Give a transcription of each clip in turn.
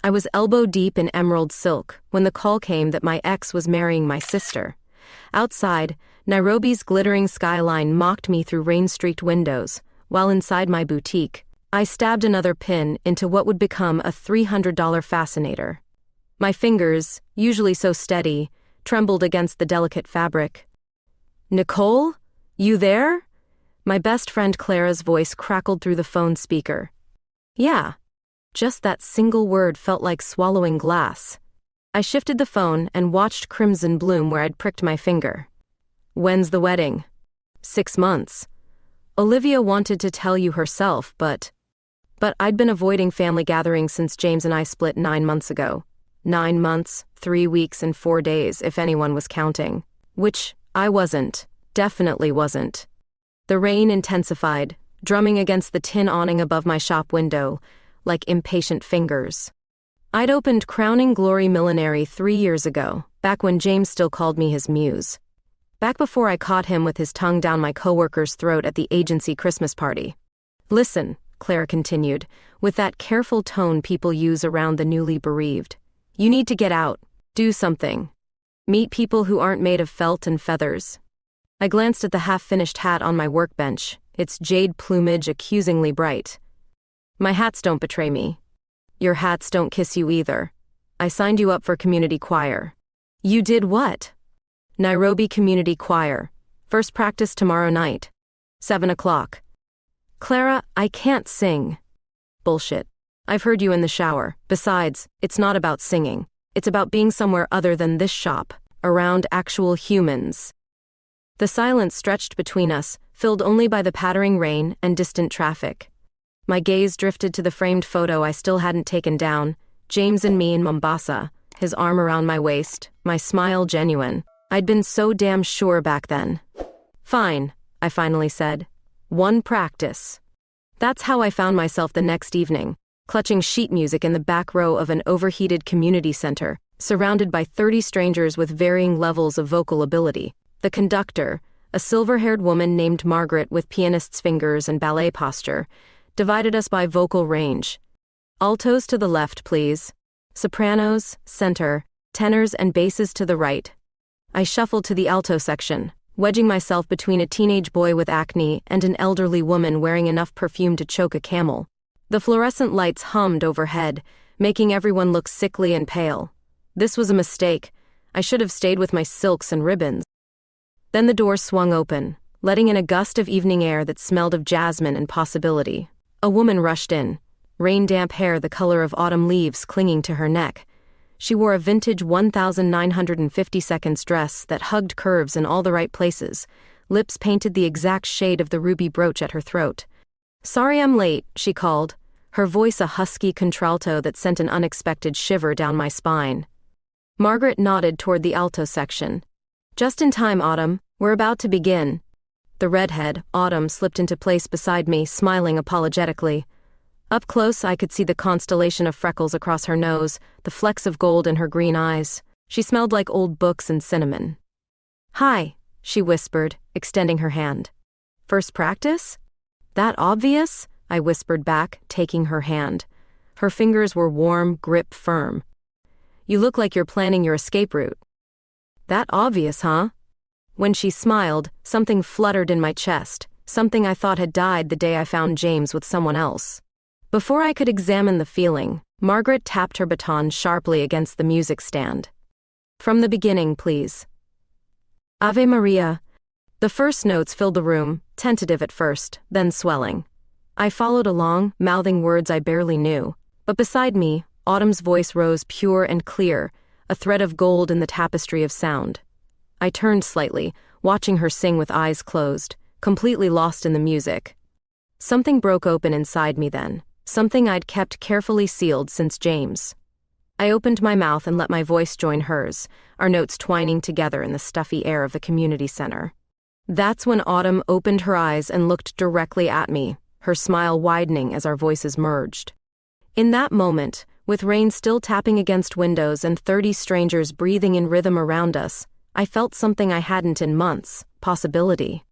I was elbow-deep in emerald silk when the call came that my ex was marrying my sister. Outside, Nairobi's glittering skyline mocked me through rain-streaked windows, while inside my boutique, I stabbed another pin into what would become a $300 fascinator. My fingers, usually so steady, trembled against the delicate fabric. "Nicole? You there?" My best friend Clara's voice crackled through the phone speaker. "Yeah." Just that single word felt like swallowing glass. I shifted the phone and watched crimson bloom where I'd pricked my finger. "When's the wedding?" "6 months. Olivia wanted to tell you herself, but I'd been avoiding family gatherings since James and I split 9 months ago. 9 months, 3 weeks, and 4 days, if anyone was counting. Which I wasn't. Definitely wasn't. The rain intensified, drumming against the tin awning above my shop window, like impatient fingers. I'd opened Crowning Glory Millinery 3 years ago, back when James still called me his muse. Back before I caught him with his tongue down my coworker's throat at the agency Christmas party. "Listen," Clara continued, with that careful tone people use around the newly bereaved. "You need to get out, do something. Meet people who aren't made of felt and feathers." I glanced at the half-finished hat on my workbench, its jade plumage accusingly bright. "My hats don't betray me. Your hats don't kiss you either. I signed you up for community choir." "You did what?" "Nairobi Community Choir. First practice tomorrow night. 7 o'clock. "Clara, I can't sing." "Bullshit. I've heard you in the shower. Besides, it's not about singing. It's about being somewhere other than this shop, around actual humans." The silence stretched between us, filled only by the pattering rain and distant traffic. My gaze drifted to the framed photo I still hadn't taken down, James and me in Mombasa, his arm around my waist, my smile genuine. I'd been so damn sure back then. "Fine," I finally said. "One practice." That's how I found myself the next evening, clutching sheet music in the back row of an overheated community center, surrounded by 30 strangers with varying levels of vocal ability. The conductor, a silver-haired woman named Margaret with pianist's fingers and ballet posture, divided us by vocal range. "Altos to the left, please. Sopranos, center, tenors and basses to the right." I shuffled to the alto section, wedging myself between a teenage boy with acne and an elderly woman wearing enough perfume to choke a camel. The fluorescent lights hummed overhead, making everyone look sickly and pale. This was a mistake. I should have stayed with my silks and ribbons. Then the door swung open, letting in a gust of evening air that smelled of jasmine and possibility. A woman rushed in, rain-damp hair the color of autumn leaves clinging to her neck. She wore a vintage 1950 seconds dress that hugged curves in all the right places, lips painted the exact shade of the ruby brooch at her throat. "Sorry I'm late," she called, her voice a husky contralto that sent an unexpected shiver down my spine. Margaret nodded toward the alto section. "Just in time, Autumn. We're about to begin." The redhead, Autumn, slipped into place beside me, smiling apologetically. Up close, I could see the constellation of freckles across her nose, the flecks of gold in her green eyes. She smelled like old books and cinnamon. "Hi," she whispered, extending her hand. "First practice?" "That obvious?" I whispered back, taking her hand. Her fingers were warm, grip firm. "You look like you're planning your escape route." "That obvious, huh?" When she smiled, something fluttered in my chest, something I thought had died the day I found James with someone else. Before I could examine the feeling, Margaret tapped her baton sharply against the music stand. "From the beginning, please." "Ave Maria." The first notes filled the room, tentative at first, then swelling. I followed along, mouthing words I barely knew. But beside me, Autumn's voice rose pure and clear, a thread of gold in the tapestry of sound. I turned slightly, watching her sing with eyes closed, completely lost in the music. Something broke open inside me then. Something I'd kept carefully sealed since James. I opened my mouth and let my voice join hers, our notes twining together in the stuffy air of the community center. That's when Autumn opened her eyes and looked directly at me, her smile widening as our voices merged. In that moment, with rain still tapping against windows and 30 strangers breathing in rhythm around us, I felt something I hadn't in months, possibility.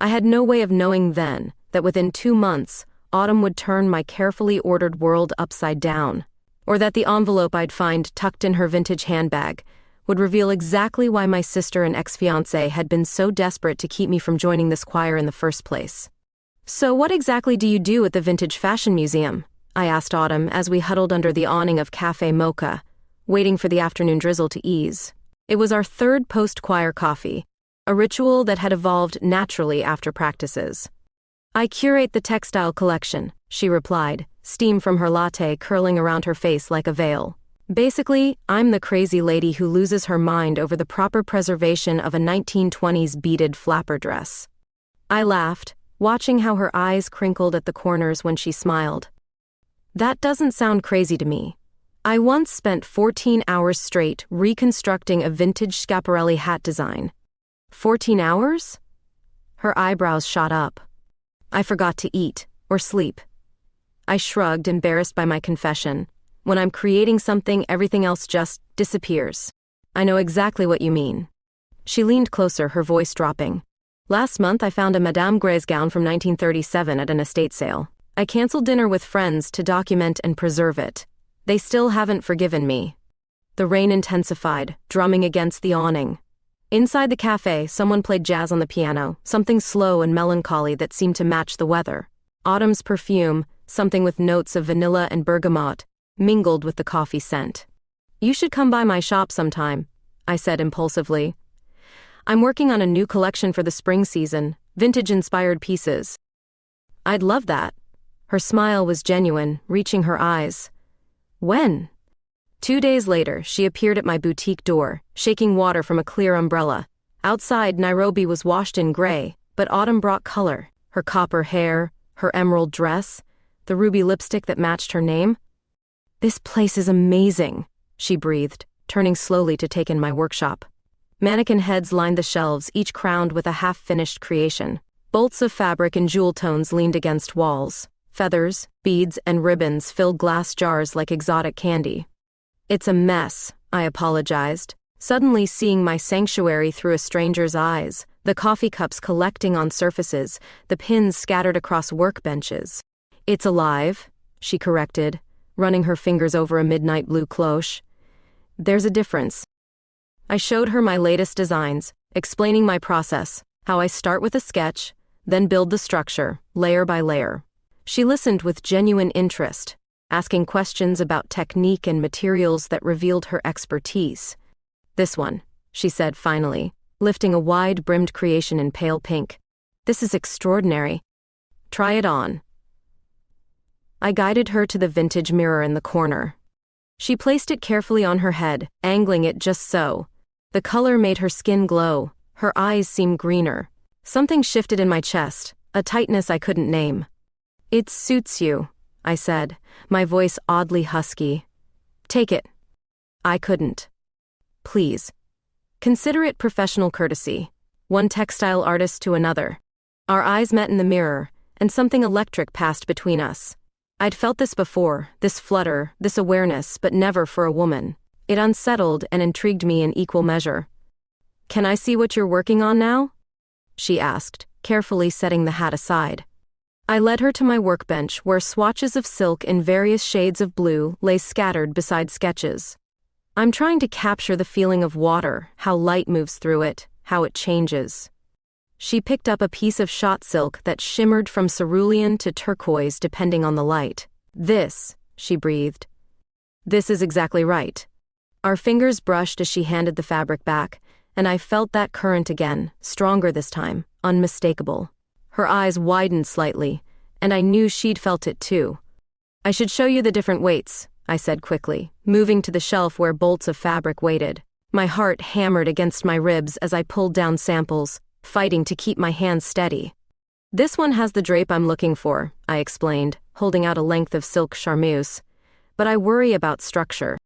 I had no way of knowing then that within 2 months, Autumn would turn my carefully ordered world upside down. or that the envelope I'd find tucked in her vintage handbag would reveal exactly why my sister and ex-fiancé had been so desperate to keep me from joining this choir in the first place. "So what exactly do you do at the Vintage Fashion Museum?" I asked Autumn as we huddled under the awning of Café Mocha, waiting for the afternoon drizzle to ease. It was our third post-choir coffee, a ritual that had evolved naturally after practices. "I curate the textile collection," she replied, steam from her latte curling around her face like a veil. "Basically, I'm the crazy lady who loses her mind over the proper preservation of a 1920s beaded flapper dress." I laughed, watching how her eyes crinkled at the corners when she smiled. "That doesn't sound crazy to me. I once spent 14 hours straight reconstructing a vintage Schiaparelli hat design." 14 hours? Her eyebrows shot up. "I forgot to eat, or sleep." I shrugged, embarrassed by my confession. "When I'm creating something, everything else just disappears." "I know exactly what you mean." She leaned closer, her voice dropping. "Last month I found a Madame Grès gown from 1937 at an estate sale. I canceled dinner with friends to document and preserve it. They still haven't forgiven me." The rain intensified, drumming against the awning. Inside the cafe, someone played jazz on the piano, something slow and melancholy that seemed to match the weather. Autumn's perfume, something with notes of vanilla and bergamot, mingled with the coffee scent. "You should come by my shop sometime," I said impulsively. "I'm working on a new collection for the spring season, vintage-inspired pieces." "I'd love that." Her smile was genuine, reaching her eyes. "When?" 2 days later, she appeared at my boutique door, shaking water from a clear umbrella. Outside, Nairobi was washed in gray, but Autumn brought color. Her copper hair, her emerald dress, the ruby lipstick that matched her name. "This place is amazing," she breathed, turning slowly to take in my workshop. Mannequin heads lined the shelves, each crowned with a half-finished creation. Bolts of fabric in jewel tones leaned against walls. Feathers, beads, and ribbons filled glass jars like exotic candy. "It's a mess," I apologized, suddenly seeing my sanctuary through a stranger's eyes, the coffee cups collecting on surfaces, the pins scattered across workbenches. "It's alive," she corrected, running her fingers over a midnight blue cloche. "There's a difference." I showed her my latest designs, explaining my process, how I start with a sketch, then build the structure, layer by layer. She listened with genuine interest, asking questions about technique and materials that revealed her expertise. "This one," she said finally, lifting a wide-brimmed creation in pale pink. "This is extraordinary. Try it on." I guided her to the vintage mirror in the corner. She placed it carefully on her head, angling it just so. The color made her skin glow. Her eyes seemed greener. Something shifted in my chest, a tightness I couldn't name. "It suits you," I said, my voice oddly husky. "Take it." I couldn't. "Please. Consider it professional courtesy." One textile artist to another. Our eyes met in the mirror, and something electric passed between us. I'd felt this before, this flutter, this awareness, but never for a woman. It unsettled and intrigued me in equal measure. "Can I see what you're working on now?" she asked, carefully setting the hat aside. I led her to my workbench where swatches of silk in various shades of blue lay scattered beside sketches. "I'm trying to capture the feeling of water, how light moves through it, how it changes." She picked up a piece of shot silk that shimmered from cerulean to turquoise depending on the light. "This," she breathed. "This is exactly right." Our fingers brushed as she handed the fabric back, and I felt that current again, stronger this time, unmistakable. Her eyes widened slightly, and I knew she'd felt it too. "I should show you the different weights," I said quickly, moving to the shelf where bolts of fabric waited. My heart hammered against my ribs as I pulled down samples, fighting to keep my hands steady. "This one has the drape I'm looking for," I explained, holding out a length of silk charmeuse. "But I worry about structure."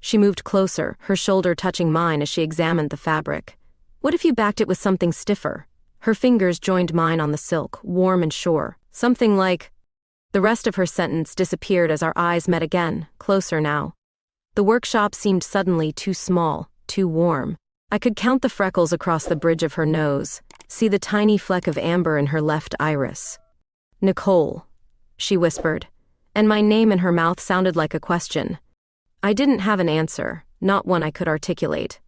She moved closer, her shoulder touching mine as she examined the fabric. "What if you backed it with something stiffer?" Her fingers joined mine on the silk, warm and sure. Something like... The rest of her sentence disappeared as our eyes met again, closer now. The workshop seemed suddenly too small, too warm. I could count the freckles across the bridge of her nose, see the tiny fleck of amber in her left iris. "Nicole," she whispered, and my name in her mouth sounded like a question. I didn't have an answer, not one I could articulate.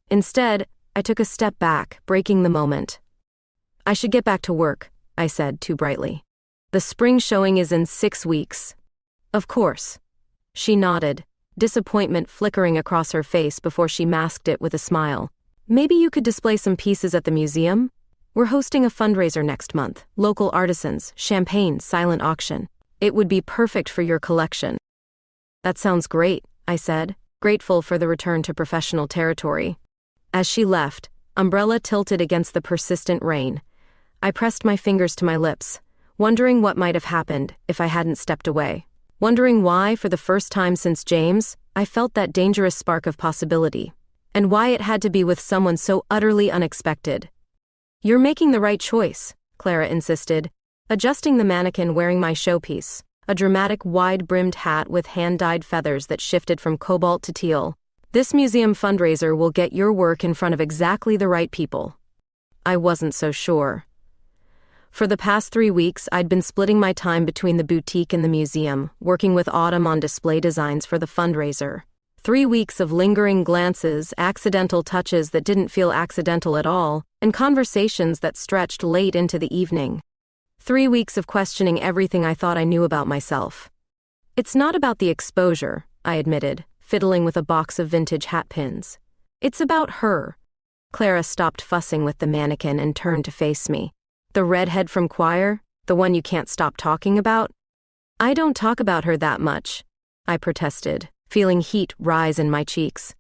Instead, I took a step back, breaking the moment. I should get back to work, I said too brightly. The spring showing is in 6 weeks. Of course. She nodded, disappointment flickering across her face before she masked it with a smile. Maybe you could display some pieces at the museum? We're hosting a fundraiser next month. Local artisans, champagne, silent auction. It would be perfect for your collection. That sounds great, I said, grateful for the return to professional territory. As she left, umbrella tilted against the persistent rain. I pressed my fingers to my lips, wondering what might have happened if I hadn't stepped away. Wondering why, for the first time since James, I felt that dangerous spark of possibility. And why it had to be with someone so utterly unexpected. You're making the right choice, Clara insisted, adjusting the mannequin wearing my showpiece, a dramatic wide-brimmed hat with hand-dyed feathers that shifted from cobalt to teal. This museum fundraiser will get your work in front of exactly the right people. I wasn't so sure. For the past 3 weeks, I'd been splitting my time between the boutique and the museum, working with Autumn on display designs for the fundraiser. 3 weeks of lingering glances, accidental touches that didn't feel accidental at all, and conversations that stretched late into the evening. 3 weeks of questioning everything I thought I knew about myself. It's not about the exposure, I admitted, fiddling with a box of vintage hat pins. It's about her. Clara stopped fussing with the mannequin and turned to face me. The redhead from choir? The one you can't stop talking about? I don't talk about her that much, I protested, feeling heat rise in my cheeks.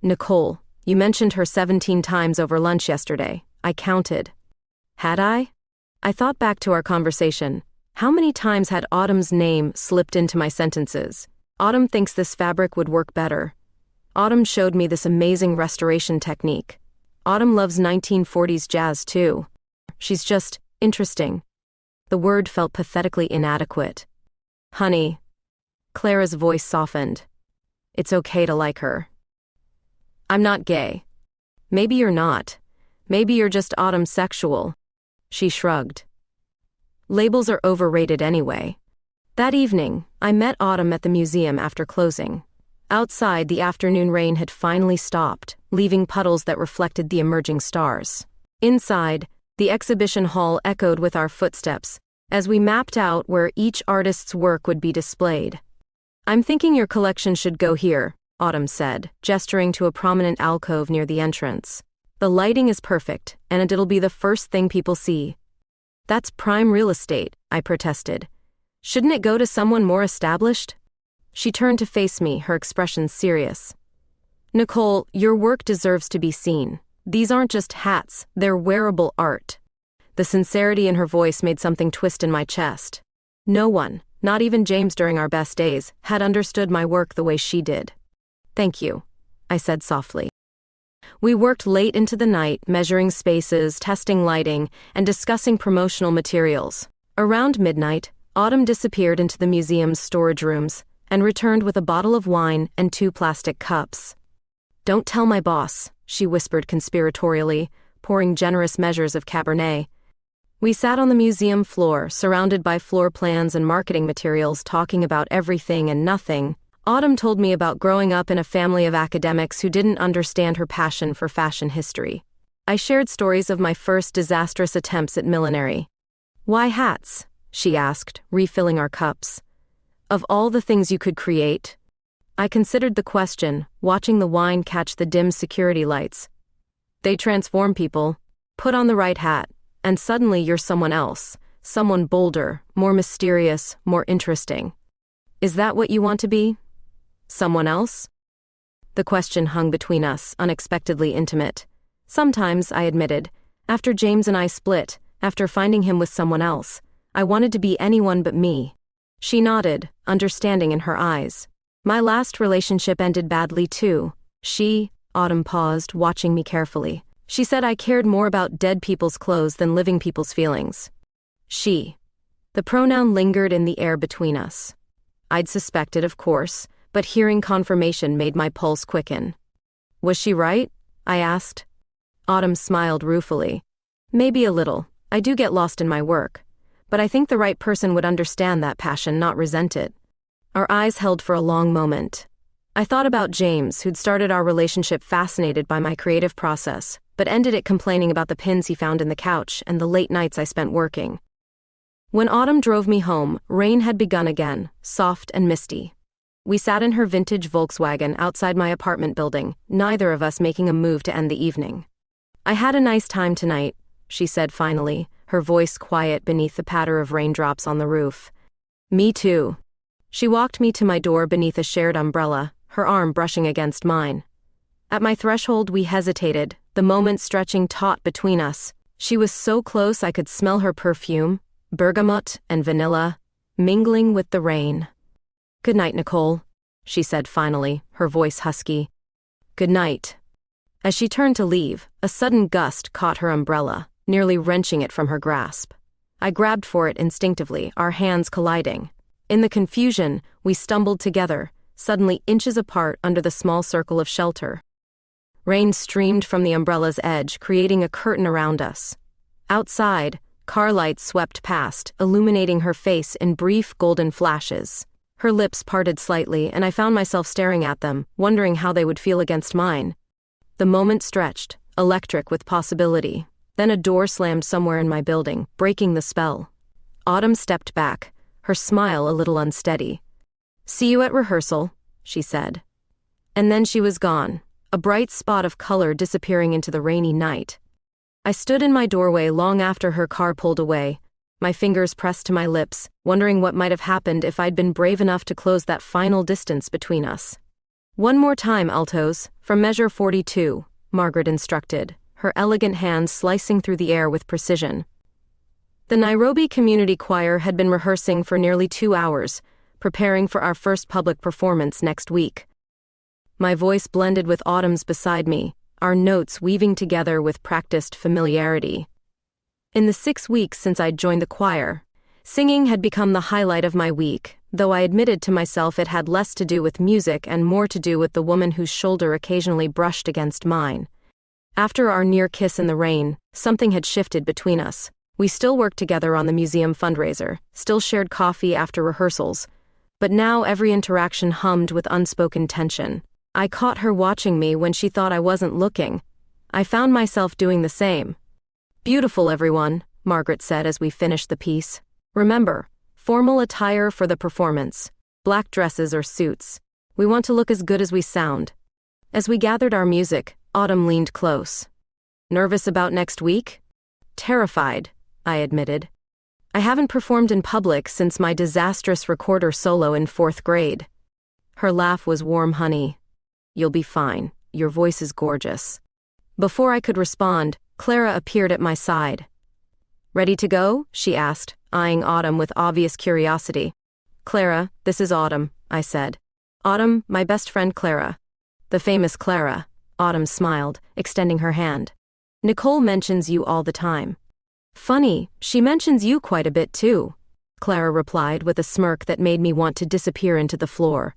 Nicole, you mentioned her 17 times over lunch yesterday. I counted. Had I? I thought back to our conversation. How many times had Autumn's name slipped into my sentences? Autumn thinks this fabric would work better. Autumn showed me this amazing restoration technique. Autumn loves 1940s jazz too. She's just interesting. The word felt pathetically inadequate. Honey. Clara's voice softened. It's okay to like her. I'm not gay. Maybe you're not. Maybe you're just Autumn sexual. She shrugged. Labels are overrated anyway. That evening, I met Autumn at the museum after closing. Outside, the afternoon rain had finally stopped, leaving puddles that reflected the emerging stars. Inside, the exhibition hall echoed with our footsteps as we mapped out where each artist's work would be displayed. I'm thinking your collection should go here, Autumn said, gesturing to a prominent alcove near the entrance. The lighting is perfect, and it'll be the first thing people see. That's prime real estate, I protested. Shouldn't it go to someone more established? She turned to face me, her expression serious. Nicole, your work deserves to be seen. These aren't just hats, they're wearable art. The sincerity in her voice made something twist in my chest. No one, not even James during our best days, had understood my work the way she did. Thank you, I said softly. We worked late into the night, measuring spaces, testing lighting, and discussing promotional materials. Around midnight, Autumn disappeared into the museum's storage rooms and returned with a bottle of wine and 2 plastic cups. Don't tell my boss, she whispered conspiratorially, pouring generous measures of Cabernet. We sat on the museum floor, surrounded by floor plans and marketing materials, talking about everything and nothing. Autumn told me about growing up in a family of academics who didn't understand her passion for fashion history. I shared stories of my first disastrous attempts at millinery. Why hats? She asked, refilling our cups. Of all the things you could create? I considered the question, watching the wine catch the dim security lights. They transform people. Put on the right hat, and suddenly you're someone else, someone bolder, more mysterious, more interesting. Is that what you want to be? Someone else? The question hung between us, unexpectedly intimate. Sometimes, I admitted, after James and I split, after finding him with someone else, I wanted to be anyone but me. She nodded, understanding in her eyes. My last relationship ended badly too. Autumn paused, watching me carefully. She said I cared more about dead people's clothes than living people's feelings. She. The pronoun lingered in the air between us. I'd suspected, of course, but hearing confirmation made my pulse quicken. Was she right? I asked. Autumn smiled ruefully. Maybe a little. I do get lost in my work. But I think the right person would understand that passion, not resent it. Our eyes held for a long moment. I thought about James, who'd started our relationship fascinated by my creative process, but ended it complaining about the pins he found in the couch and the late nights I spent working. When autumn drove me home, rain had begun again, soft and misty. We sat in her vintage Volkswagen outside my apartment building, neither of us making a move to end the evening. "I had a nice time tonight," she said finally, her voice quiet beneath the patter of raindrops on the roof. "Me too." She walked me to my door beneath a shared umbrella, her arm brushing against mine. At my threshold we hesitated, the moment stretching taut between us. She was so close I could smell her perfume, bergamot and vanilla, mingling with the rain. "Good night, Nicole," she said finally, her voice husky. "Good night." As she turned to leave, a sudden gust caught her umbrella, nearly wrenching it from her grasp. I grabbed for it instinctively, our hands colliding. In the confusion, we stumbled together, suddenly inches apart under the small circle of shelter. Rain streamed from the umbrella's edge, creating a curtain around us. Outside, car lights swept past, illuminating her face in brief golden flashes. Her lips parted slightly, and I found myself staring at them, wondering how they would feel against mine. The moment stretched, electric with possibility. Then a door slammed somewhere in my building, breaking the spell. Autumn stepped back, her smile a little unsteady. "See you at rehearsal," she said. And then she was gone, a bright spot of color disappearing into the rainy night. I stood in my doorway long after her car pulled away, my fingers pressed to my lips, wondering what might have happened if I'd been brave enough to close that final distance between us. "One more time, altos, from measure 42, Margaret instructed, her elegant hands slicing through the air with precision. The Nairobi Community Choir had been rehearsing for nearly 2 hours, preparing for our first public performance next week. My voice blended with Autumn's beside me, our notes weaving together with practiced familiarity. In the 6 weeks since I'd joined the choir, singing had become the highlight of my week, though I admitted to myself it had less to do with music and more to do with the woman whose shoulder occasionally brushed against mine. After our near kiss in the rain, something had shifted between us. We still worked together on the museum fundraiser, still shared coffee after rehearsals, but now every interaction hummed with unspoken tension. I caught her watching me when she thought I wasn't looking. I found myself doing the same. "Beautiful, everyone," Margaret said as we finished the piece. "Remember, formal attire for the performance, black dresses or suits. We want to look as good as we sound." As we gathered our music, Autumn leaned close. "Nervous about next week?" "Terrified," I admitted. "I haven't performed in public since my disastrous recorder solo in 4th grade. Her laugh was warm honey. "You'll be fine. Your voice is gorgeous." Before I could respond, Clara appeared at my side. "Ready to go?" she asked, eyeing Autumn with obvious curiosity. "Clara, this is Autumn," I said. "Autumn, my best friend Clara." "The famous Clara," Autumn smiled, extending her hand. "Nicole mentions you all the time." "Funny, she mentions you quite a bit too," Clara replied with a smirk that made me want to disappear into the floor.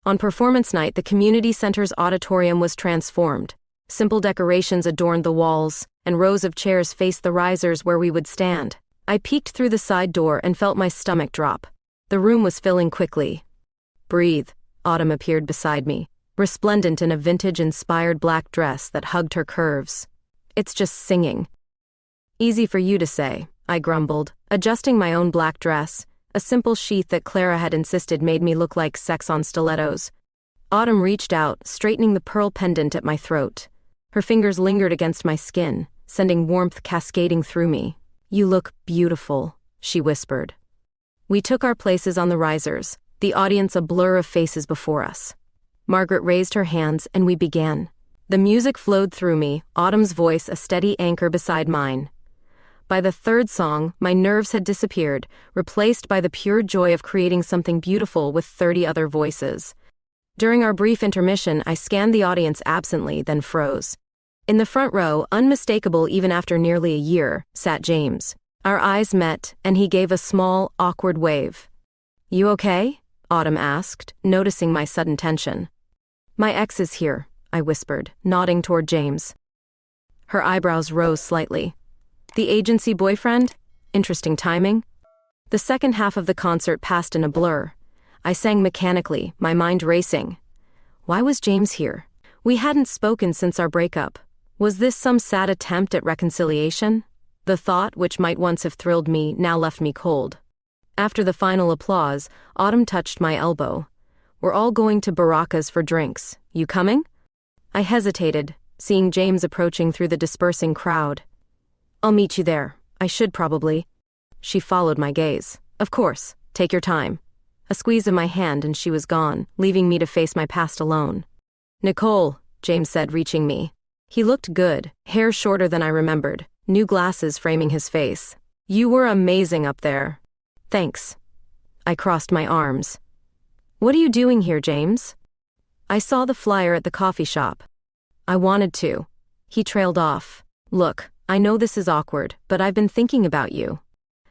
On performance night, the community center's auditorium was transformed. Simple decorations adorned the walls, and rows of chairs faced the risers where we would stand. I peeked through the side door and felt my stomach drop. The room was filling quickly. "Breathe," Autumn appeared beside me, resplendent in a vintage-inspired black dress that hugged her curves. "It's just singing." "Easy for you to say," I grumbled, adjusting my own black dress. A simple sheath that Clara had insisted made me look like sex on stilettos. Autumn reached out, straightening the pearl pendant at my throat. Her fingers lingered against my skin, sending warmth cascading through me. "You look beautiful," she whispered. We took our places on the risers, the audience a blur of faces before us. Margaret raised her hands and we began. The music flowed through me, Autumn's voice a steady anchor beside mine. By the 3rd song, my nerves had disappeared, replaced by the pure joy of creating something beautiful with 30 other voices. During our brief intermission, I scanned the audience absently, then froze. In the front row, unmistakable even after nearly a year, sat James. Our eyes met, and he gave a small, awkward wave. "You okay?" Autumn asked, noticing my sudden tension. "My ex is here," I whispered, nodding toward James. Her eyebrows rose slightly. "The agency boyfriend? Interesting timing." The second half of the concert passed in a blur. I sang mechanically, my mind racing. Why was James here? We hadn't spoken since our breakup. Was this some sad attempt at reconciliation? The thought, which might once have thrilled me, now left me cold. After the final applause, Autumn touched my elbow. We're all going to Baraka's for drinks. You coming? I hesitated, seeing James approaching through the dispersing crowd. I'll meet you there. I should probably. She followed my gaze. Of course. Take your time. A squeeze of my hand and she was gone, leaving me to face my past alone. Nicole, James said, reaching me. He looked good, hair shorter than I remembered, new glasses framing his face. You were amazing up there. Thanks. I crossed my arms. What are you doing here, James? I saw the flyer at the coffee shop. I wanted to. He trailed off. Look, I know this is awkward, but I've been thinking about you.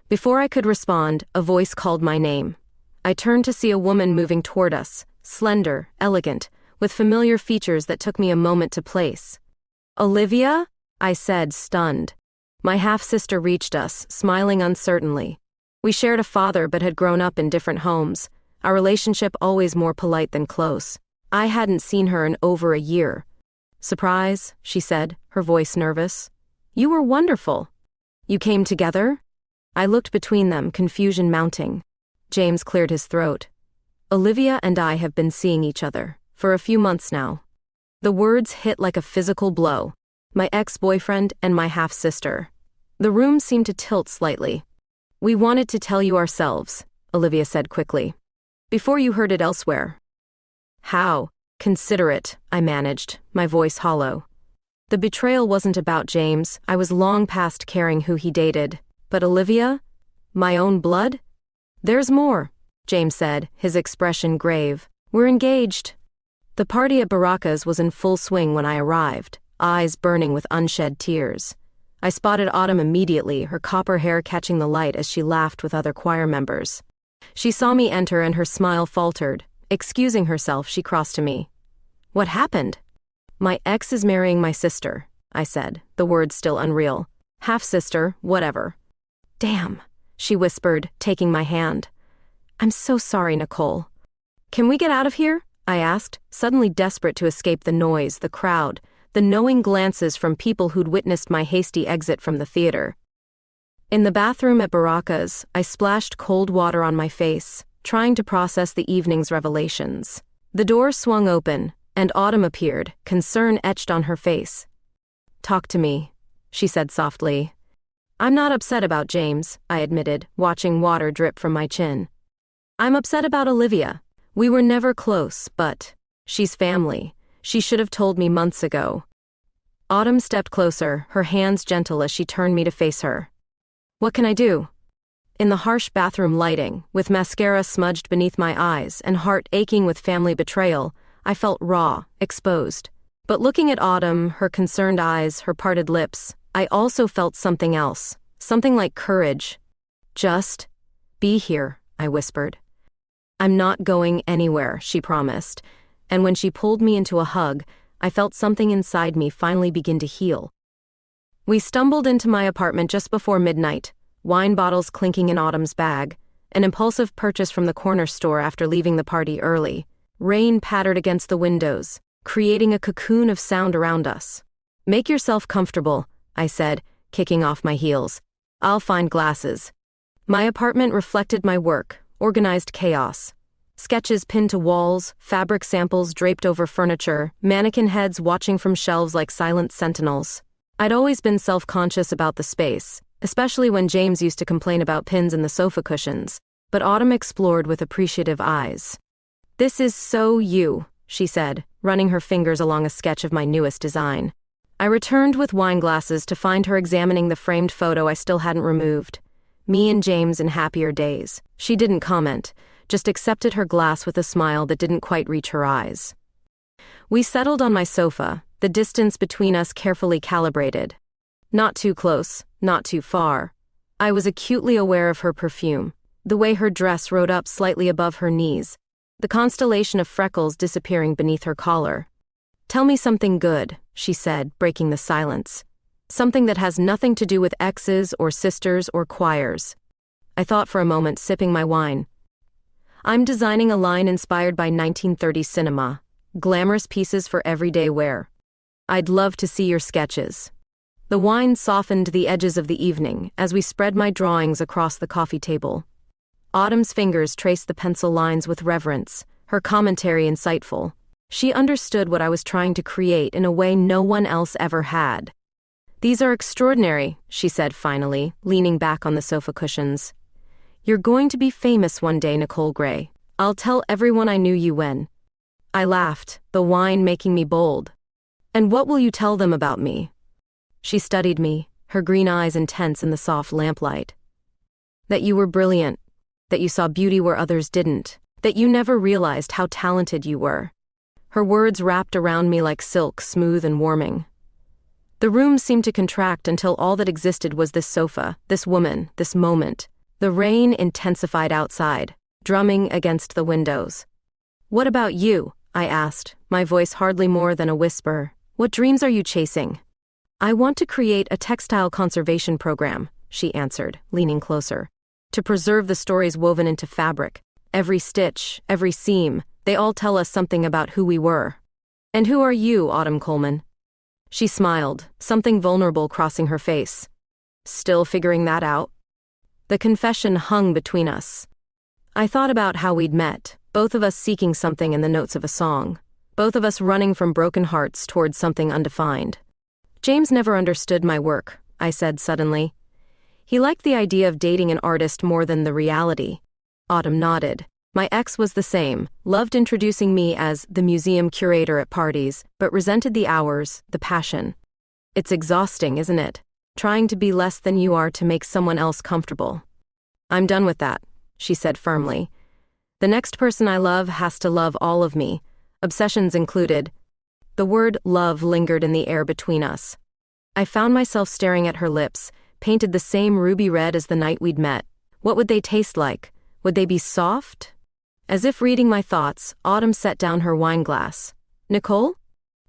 Before I could respond, a voice called my name. I turned to see a woman moving toward us, slender, elegant, with familiar features that took me a moment to place. Olivia? I said, stunned. My half-sister reached us, smiling uncertainly. We shared a father but had grown up in different homes, our relationship always more polite than close. I hadn't seen her in over a year. Surprise, she said, her voice nervous. You were wonderful. You came together? I looked between them, confusion mounting. James cleared his throat. Olivia and I have been seeing each other for a few months now. The words hit like a physical blow. My ex-boyfriend and my half-sister. The room seemed to tilt slightly. We wanted to tell you ourselves, Olivia said quickly. Before you heard it elsewhere. How? Considerate, I managed, my voice hollow. The betrayal wasn't about James. I was long past caring who he dated. But Olivia? My own blood? There's more, James said, his expression grave. We're engaged. The party at Baraka's was in full swing when I arrived, eyes burning with unshed tears. I spotted Autumn immediately, her copper hair catching the light as she laughed with other choir members. She saw me enter and her smile faltered. Excusing herself, she crossed to me. What happened? My ex is marrying my sister, I said, the words still unreal. Half-sister, whatever. Damn, she whispered, taking my hand. I'm so sorry, Nicole. Can we get out of here? I asked, suddenly desperate to escape the noise, the crowd, the knowing glances from people who'd witnessed my hasty exit from the theater. In the bathroom at Baraka's, I splashed cold water on my face, trying to process the evening's revelations. The door swung open, and Autumn appeared, concern etched on her face. Talk to me, she said softly. I'm not upset about James, I admitted, watching water drip from my chin. I'm upset about Olivia. We were never close, but she's family. She should have told me months ago. Autumn stepped closer, her hands gentle as she turned me to face her. What can I do? In the harsh bathroom lighting, with mascara smudged beneath my eyes and heart aching with family betrayal, I felt raw, exposed. But looking at Autumn, her concerned eyes, her parted lips, I also felt something else, something like courage. Just be here, I whispered. I'm not going anywhere, she promised, and when she pulled me into a hug, I felt something inside me finally begin to heal. We stumbled into my apartment just before midnight, wine bottles clinking in Autumn's bag, an impulsive purchase from the corner store after leaving the party early. Rain pattered against the windows, creating a cocoon of sound around us. Make yourself comfortable, I said, kicking off my heels. I'll find glasses. My apartment reflected my work, organized chaos. Sketches pinned to walls, fabric samples draped over furniture, mannequin heads watching from shelves like silent sentinels. I'd always been self-conscious about the space, especially when James used to complain about pins in the sofa cushions, but Autumn explored with appreciative eyes. This is so you, she said, running her fingers along a sketch of my newest design. I returned with wine glasses to find her examining the framed photo I still hadn't removed. Me and James in happier days. She didn't comment, just accepted her glass with a smile that didn't quite reach her eyes. We settled on my sofa, the distance between us carefully calibrated. Not too close, not too far. I was acutely aware of her perfume, the way her dress rode up slightly above her knees, the constellation of freckles disappearing beneath her collar. Tell me something good, she said, breaking the silence. Something that has nothing to do with exes or sisters or choirs. I thought for a moment, sipping my wine. I'm designing a line inspired by 1930s cinema. Glamorous pieces for everyday wear. I'd love to see your sketches. The wine softened the edges of the evening as we spread my drawings across the coffee table. Autumn's fingers traced the pencil lines with reverence, her commentary insightful. She understood what I was trying to create in a way no one else ever had. "These are extraordinary," she said finally, leaning back on the sofa cushions. "You're going to be famous one day, Nicole Gray. I'll tell everyone I knew you when." I laughed, the wine making me bold. "And what will you tell them about me?" She studied me, her green eyes intense in the soft lamplight. "That you were brilliant, that you saw beauty where others didn't, that you never realized how talented you were." Her words wrapped around me like silk, smooth and warming. The room seemed to contract until all that existed was this sofa, this woman, this moment. The rain intensified outside, drumming against the windows. "What about you?" I asked, my voice hardly more than a whisper. "What dreams are you chasing?" "I want to create a textile conservation program," she answered, leaning closer. "To preserve the stories woven into fabric. Every stitch, every seam, they all tell us something about who we were." "And who are you, Autumn Coleman?" She smiled, something vulnerable crossing her face. "Still figuring that out?" The confession hung between us. I thought about how we'd met, both of us seeking something in the notes of a song, both of us running from broken hearts towards something undefined. "James never understood my work," I said suddenly. "He liked the idea of dating an artist more than the reality." Autumn nodded. "My ex was the same, loved introducing me as the museum curator at parties, but resented the hours, the passion. It's exhausting, isn't it? Trying to be less than you are to make someone else comfortable." "I'm done with that," she said firmly. "The next person I love has to love all of me, obsessions included." The word love lingered in the air between us. I found myself staring at her lips, painted the same ruby red as the night we'd met. What would they taste like? Would they be soft? As if reading my thoughts, Autumn set down her wine glass. "Nicole?"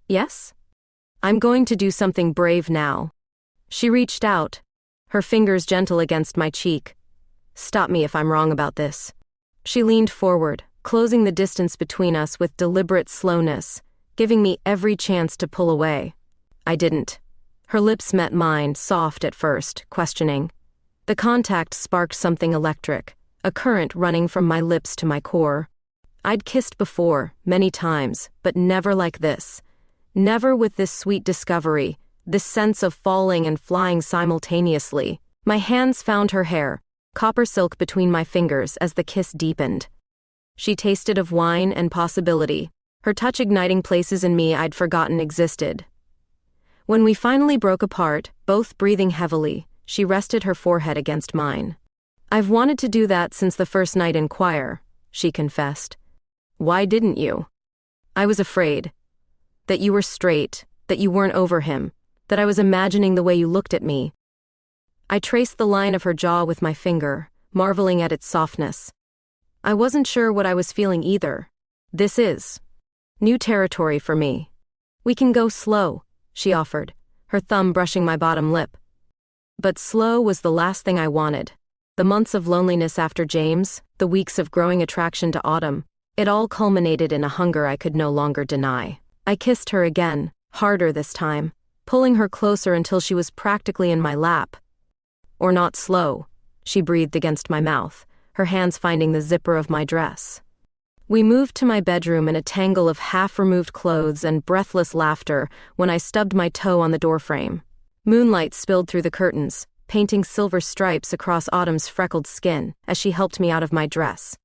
"Yes?" "I'm going to do something brave now." She reached out, her fingers gentle against my cheek. "Stop me if I'm wrong about this." She leaned forward, closing the distance between us with deliberate slowness, giving me every chance to pull away. I didn't. Her lips met mine, soft at first, questioning. The contact sparked something electric, a current running from my lips to my core. I'd kissed before, many times, but never like this. Never with this sweet discovery, this sense of falling and flying simultaneously. My hands found her hair, copper silk between my fingers as the kiss deepened. She tasted of wine and possibility, her touch igniting places in me I'd forgotten existed. When we finally broke apart, both breathing heavily, she rested her forehead against mine. "I've wanted to do that since the first night in choir," she confessed. "Why didn't you?" "I was afraid. That you were straight, that you weren't over him, that I was imagining the way you looked at me." I traced the line of her jaw with my finger, marveling at its softness. I wasn't sure what I was feeling either. This is new territory for me. "We can go slow," she offered, her thumb brushing my bottom lip. But slow was the last thing I wanted. The months of loneliness after James, the weeks of growing attraction to Autumn, it all culminated in a hunger I could no longer deny. I kissed her again, harder this time, pulling her closer until she was practically in my lap. "Or not slow," she breathed against my mouth, her hands finding the zipper of my dress. We moved to my bedroom in a tangle of half-removed clothes and breathless laughter when I stubbed my toe on the doorframe. Moonlight spilled through the curtains, painting silver stripes across Autumn's freckled skin as she helped me out of my dress.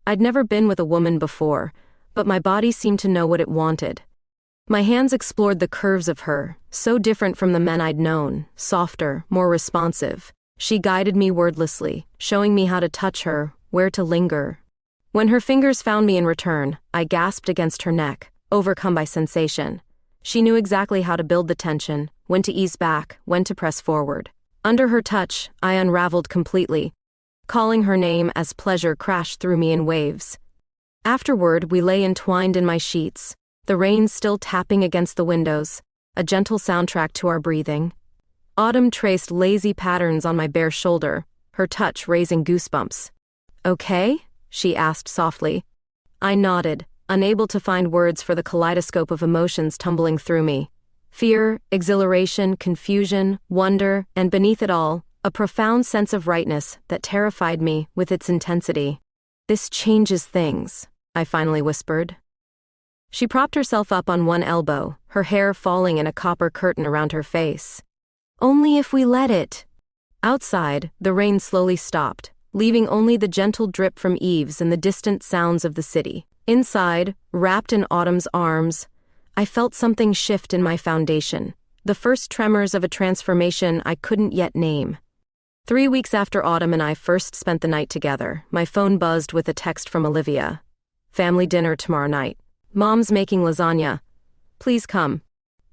I'd never been with a woman before, but my body seemed to know what it wanted. My hands explored the curves of her, so different from the men I'd known, softer, more responsive. She guided me wordlessly, showing me how to touch her, where to linger. When her fingers found me in return, I gasped against her neck, overcome by sensation. She knew exactly how to build the tension, when to ease back, when to press forward. Under her touch, I unraveled completely, calling her name as pleasure crashed through me in waves. Afterward, we lay entwined in my sheets, the rain still tapping against the windows, a gentle soundtrack to our breathing. Autumn traced lazy patterns on my bare shoulder, her touch raising goosebumps. "Okay?" she asked softly. I nodded, unable to find words for the kaleidoscope of emotions tumbling through me. Fear, exhilaration, confusion, wonder, and beneath it all, a profound sense of rightness that terrified me with its intensity. This changes things, I finally whispered. She propped herself up on one elbow, her hair falling in a copper curtain around her face. Only if we let it. Outside, the rain slowly stopped, leaving only the gentle drip from eaves and the distant sounds of the city. Inside, wrapped in autumn's arms, I felt something shift in my foundation, the first tremors of a transformation I couldn't yet name. 3 weeks after Autumn and I first spent the night together, my phone buzzed with a text from Olivia. Family dinner tomorrow night. Mom's making lasagna. Please come.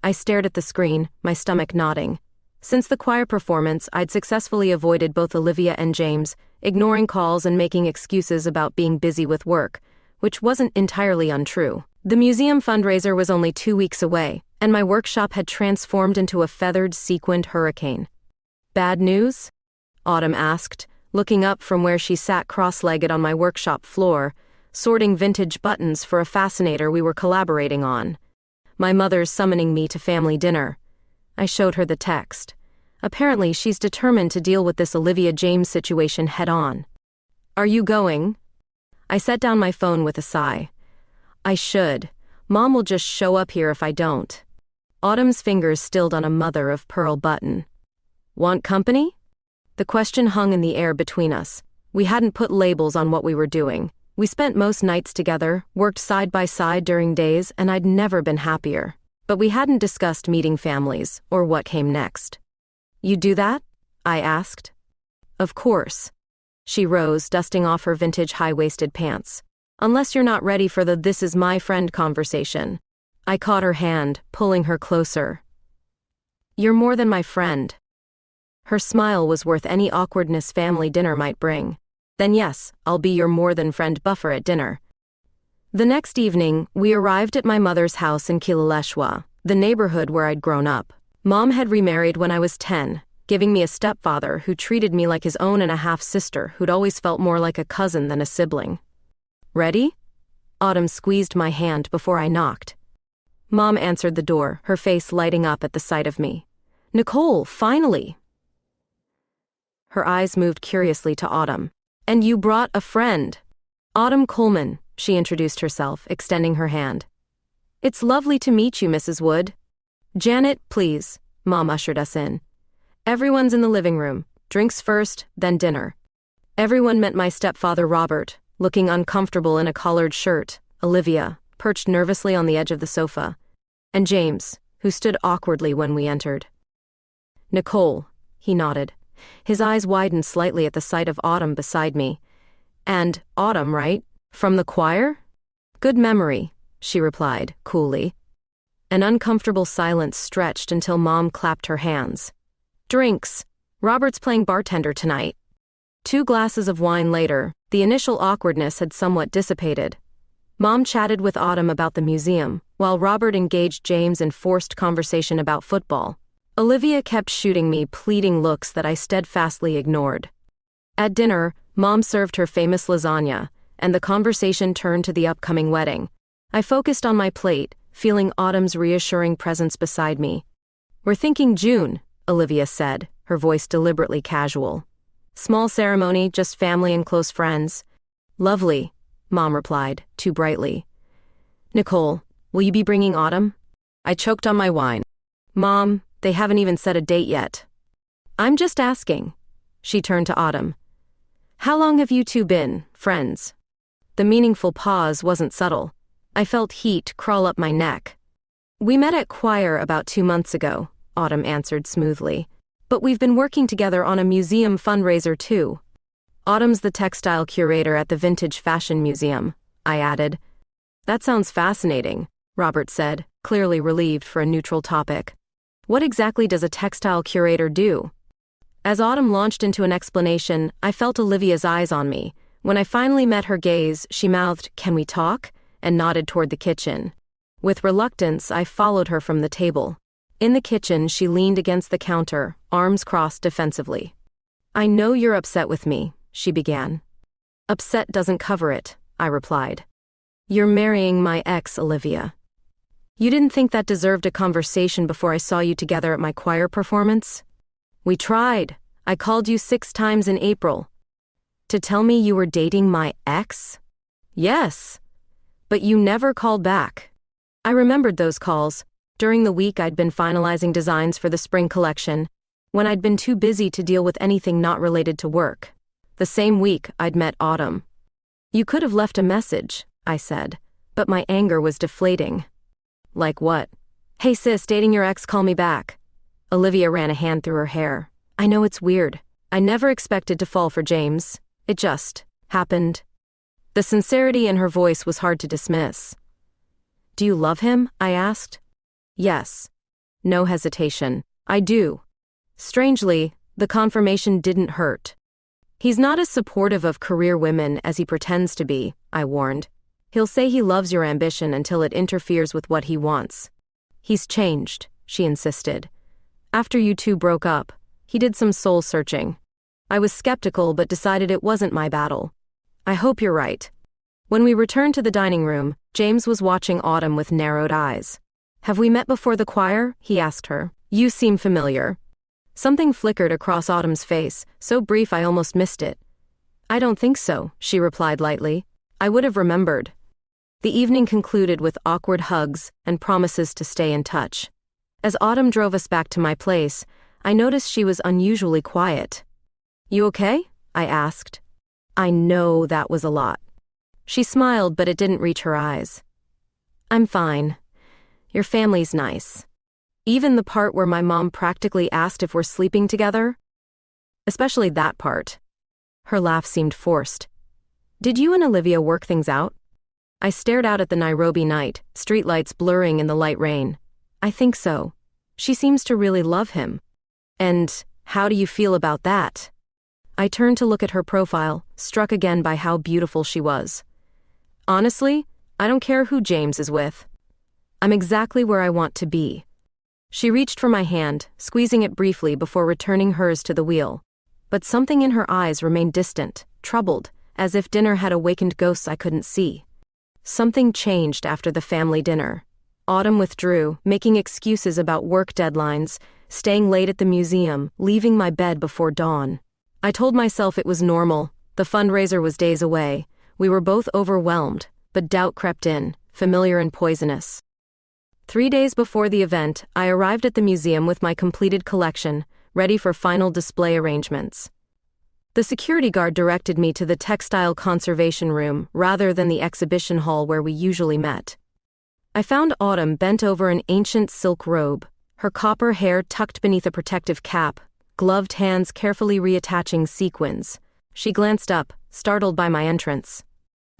I stared at the screen, my stomach knotting. Since the choir performance, I'd successfully avoided both Olivia and James, ignoring calls and making excuses about being busy with work, which wasn't entirely untrue. The museum fundraiser was only 2 weeks away, and my workshop had transformed into a feathered, sequined hurricane. Bad news? Autumn asked, looking up from where she sat cross-legged on my workshop floor, sorting vintage buttons for a fascinator we were collaborating on. My mother's summoning me to family dinner. I showed her the text. Apparently, she's determined to deal with this Olivia James situation head-on. Are you going? I set down my phone with a sigh. I should. Mom will just show up here if I don't. Autumn's fingers stilled on a mother-of-pearl button. Want company? The question hung in the air between us. We hadn't put labels on what we were doing. We spent most nights together, worked side by side during days, and I'd never been happier. But we hadn't discussed meeting families, or what came next. You do that? I asked. Of course. She rose, dusting off her vintage high-waisted pants. Unless you're not ready for the "this is my friend" conversation. I caught her hand, pulling her closer. You're more than my friend. Her smile was worth any awkwardness family dinner might bring. Then yes, I'll be your more-than-friend buffer at dinner. The next evening, we arrived at my mother's house in Kileleshwa, the neighborhood where I'd grown up. Mom had remarried when I was 10, giving me a stepfather who treated me like his own and a half-sister who'd always felt more like a cousin than a sibling. Ready? Autumn squeezed my hand before I knocked. Mom answered the door, her face lighting up at the sight of me. Nicole, finally! Her eyes moved curiously to Autumn. And you brought a friend. Autumn Coleman, she introduced herself, extending her hand. It's lovely to meet you, Mrs. Wood. Janet, please, Mom ushered us in. Everyone's in the living room. Drinks first, then dinner. Everyone met my stepfather Robert, looking uncomfortable in a collared shirt, Olivia, perched nervously on the edge of the sofa, and James, who stood awkwardly when we entered. Nicole, he nodded. His eyes widened slightly at the sight of Autumn beside me. And Autumn, right? From the choir? Good memory, she replied, coolly. An uncomfortable silence stretched until Mom clapped her hands. Drinks. Robert's playing bartender tonight. 2 glasses of wine later, the initial awkwardness had somewhat dissipated. Mom chatted with Autumn about the museum, while Robert engaged James in forced conversation about football. Olivia kept shooting me pleading looks that I steadfastly ignored. At dinner, Mom served her famous lasagna, and the conversation turned to the upcoming wedding. I focused on my plate, feeling Autumn's reassuring presence beside me. We're thinking June, Olivia said, her voice deliberately casual. Small ceremony, just family and close friends. Lovely, Mom replied, too brightly. Nicole, will you be bringing Autumn? I choked on my wine. Mom, they haven't even set a date yet. I'm just asking. She turned to Autumn. How long have you two been, friends? The meaningful pause wasn't subtle. I felt heat crawl up my neck. We met at choir about 2 months ago, Autumn answered smoothly. But we've been working together on a museum fundraiser too. Autumn's the textile curator at the Vintage Fashion Museum, I added. That sounds fascinating, Robert said, clearly relieved for a neutral topic. What exactly does a textile curator do? As Autumn launched into an explanation, I felt Olivia's eyes on me. When I finally met her gaze, she mouthed, "Can we talk?" and nodded toward the kitchen. With reluctance, I followed her from the table. In the kitchen, she leaned against the counter, arms crossed defensively. I know you're upset with me, she began. Upset doesn't cover it, I replied. You're marrying my ex, Olivia. You didn't think that deserved a conversation before I saw you together at my choir performance? We tried. I called you 6 times in April. To tell me you were dating my ex? Yes. But you never called back. I remembered those calls. During the week I'd been finalizing designs for the spring collection, when I'd been too busy to deal with anything not related to work. The same week I'd met Autumn. You could have left a message, I said, but my anger was deflating. Like what? Hey sis, dating your ex, call me back. Olivia ran a hand through her hair. I know it's weird. I never expected to fall for James. It just happened. The sincerity in her voice was hard to dismiss. Do you love him? I asked. Yes. No hesitation. I do. Strangely, the confirmation didn't hurt. He's not as supportive of career women as he pretends to be, I warned. He'll say he loves your ambition until it interferes with what he wants. He's changed, she insisted. After you two broke up, he did some soul searching. I was skeptical but decided it wasn't my battle. I hope you're right. When we returned to the dining room, James was watching Autumn with narrowed eyes. Have we met before the choir? He asked her. You seem familiar. Something flickered across Autumn's face, so brief I almost missed it. I don't think so, she replied lightly. I would have remembered. The evening concluded with awkward hugs and promises to stay in touch. As Autumn drove us back to my place, I noticed she was unusually quiet. You okay? I asked. I know that was a lot. She smiled, but it didn't reach her eyes. I'm fine. Your family's nice. Even the part where my mom practically asked if we're sleeping together? Especially that part. Her laugh seemed forced. Did you and Olivia work things out? I stared out at the Nairobi night, streetlights blurring in the light rain. I think so. She seems to really love him. And how do you feel about that? I turned to look at her profile, struck again by how beautiful she was. Honestly, I don't care who James is with. I'm exactly where I want to be. She reached for my hand, squeezing it briefly before returning hers to the wheel. But something in her eyes remained distant, troubled, as if dinner had awakened ghosts I couldn't see. Something changed after the family dinner. Autumn withdrew, making excuses about work deadlines, staying late at the museum, leaving my bed before dawn. I told myself it was normal. The fundraiser was days away. We were both overwhelmed, but doubt crept in, familiar and poisonous. 3 days before the event, I arrived at the museum with my completed collection, ready for final display arrangements. The security guard directed me to the textile conservation room rather than the exhibition hall where we usually met. I found Autumn bent over an ancient silk robe, her copper hair tucked beneath a protective cap, gloved hands carefully reattaching sequins. She glanced up, startled by my entrance.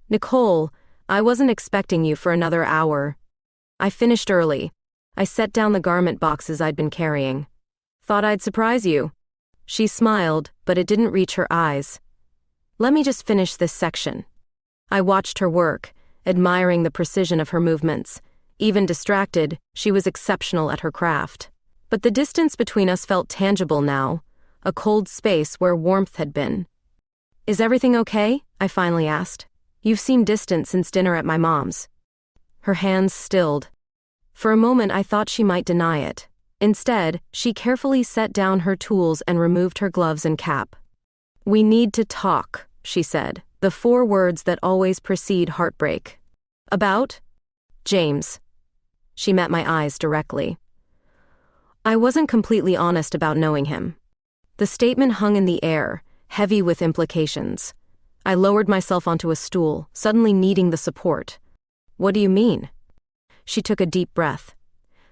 Nicole, I wasn't expecting you for another hour. I finished early. I set down the garment boxes I'd been carrying. Thought I'd surprise you. She smiled, but it didn't reach her eyes. Let me just finish this section. I watched her work, admiring the precision of her movements. Even distracted, she was exceptional at her craft. But the distance between us felt tangible now, a cold space where warmth had been. Is everything okay? I finally asked. You've seemed distant since dinner at my mom's. Her hands stilled. For a moment I thought she might deny it. Instead, she carefully set down her tools and removed her gloves and cap. We need to talk, she said, the 4 words that always precede heartbreak. About? James. She met my eyes directly. I wasn't completely honest about knowing him. The statement hung in the air, heavy with implications. I lowered myself onto a stool, suddenly needing the support. What do you mean? She took a deep breath.